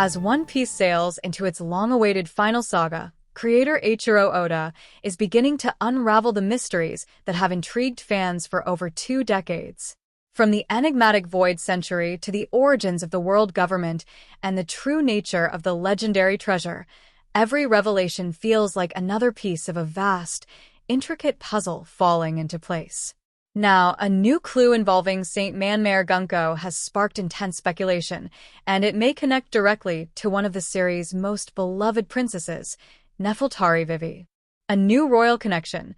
As One Piece sails into its long-awaited final saga, creator Eiichiro Oda is beginning to unravel the mysteries that have intrigued fans for over 2 decades. From the enigmatic Void Century to the origins of the world government and the true nature of the legendary treasure, every revelation feels like another piece of a vast, intricate puzzle falling into place. Now, a new clue involving Saint Manmare Gunko has sparked intense speculation, and it may connect directly to one of the series' most beloved princesses, Nefeltari Vivi. A new royal connection,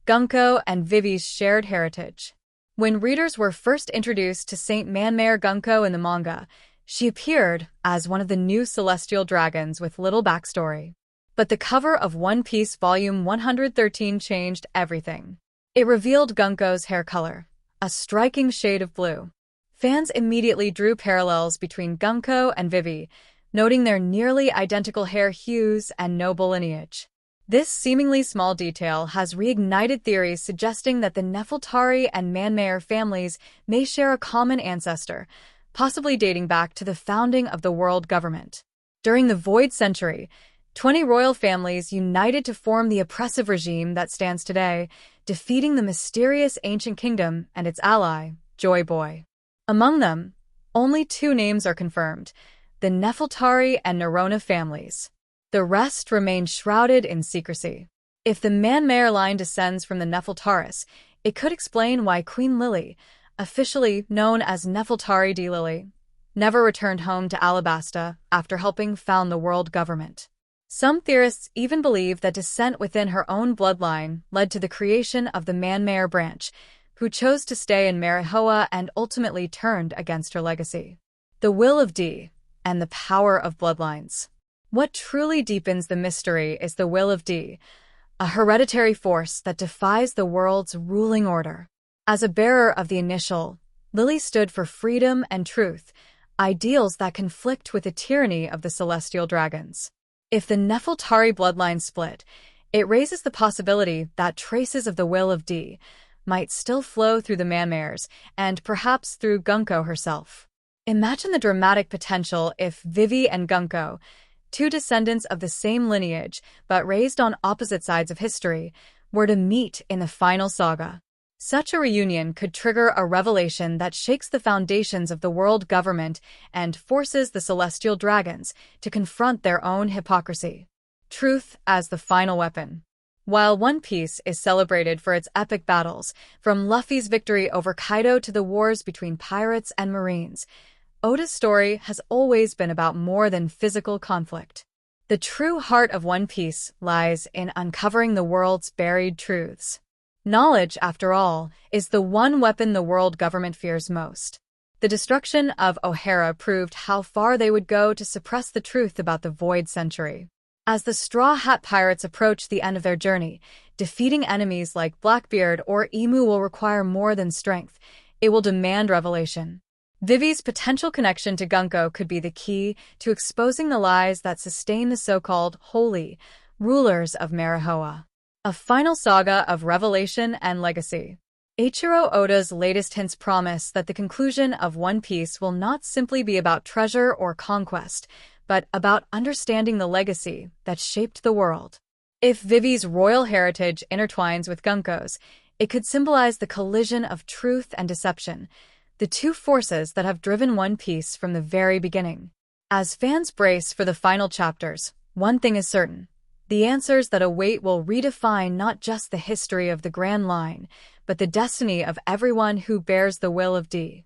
Gunko and Vivi's shared heritage. When readers were first introduced to Saint Manmare Gunko in the manga, she appeared as one of the new celestial dragons with little backstory. But the cover of One Piece Volume 113 changed everything. It revealed Gunko's hair color, a striking shade of blue. Fans immediately drew parallels between Gunko and Vivi, noting their nearly identical hair hues and noble lineage. This seemingly small detail has reignited theories suggesting that the Nefeltari and Manmare families may share a common ancestor, possibly dating back to the founding of the world government. During the Void Century, 20 royal families united to form the oppressive regime that stands today, defeating the mysterious ancient kingdom and its ally, Joy Boy. Among them, only 2 names are confirmed, the Nefeltari and Nerona families. The rest remain shrouded in secrecy. If the Manmare line descends from the Nefeltaris, it could explain why Queen Lily, officially known as Nefeltari D. Lily, never returned home to Alabasta after helping found the world government. Some theorists even believe that descent within her own bloodline led to the creation of the Manmare branch, who chose to stay in Marihoa and ultimately turned against her legacy. The will of D and the power of bloodlines. What truly deepens the mystery is the will of D, a hereditary force that defies the world's ruling order. As a bearer of the initial, Lily stood for freedom and truth, ideals that conflict with the tyranny of the celestial dragons. If the Nefeltari bloodline split, it raises the possibility that traces of the will of D might still flow through the Manmares and perhaps through Gunko herself. Imagine the dramatic potential if Vivi and Gunko, 2 descendants of the same lineage but raised on opposite sides of history, were to meet in the final saga. Such a reunion could trigger a revelation that shakes the foundations of the world government and forces the celestial dragons to confront their own hypocrisy. Truth as the final weapon. While One Piece is celebrated for its epic battles, from Luffy's victory over Kaido to the wars between pirates and marines, Oda's story has always been about more than physical conflict. The true heart of One Piece lies in uncovering the world's buried truths. Knowledge, after all, is the one weapon the world government fears most. The destruction of O'Hara proved how far they would go to suppress the truth about the Void Century. As the Straw Hat Pirates approach the end of their journey, defeating enemies like Blackbeard or Emu will require more than strength. It will demand revelation. Vivi's potential connection to Gunko could be the key to exposing the lies that sustain the so-called holy rulers of Marihoa. A final saga of revelation and legacy. Eiichiro Oda's latest hints promise that the conclusion of One Piece will not simply be about treasure or conquest, but about understanding the legacy that shaped the world. If Vivi's royal heritage intertwines with Gunko's, it could symbolize the collision of truth and deception, the 2 forces that have driven One Piece from the very beginning. As fans brace for the final chapters, one thing is certain. The answers that await will redefine not just the history of the Grand Line, but the destiny of everyone who bears the will of D.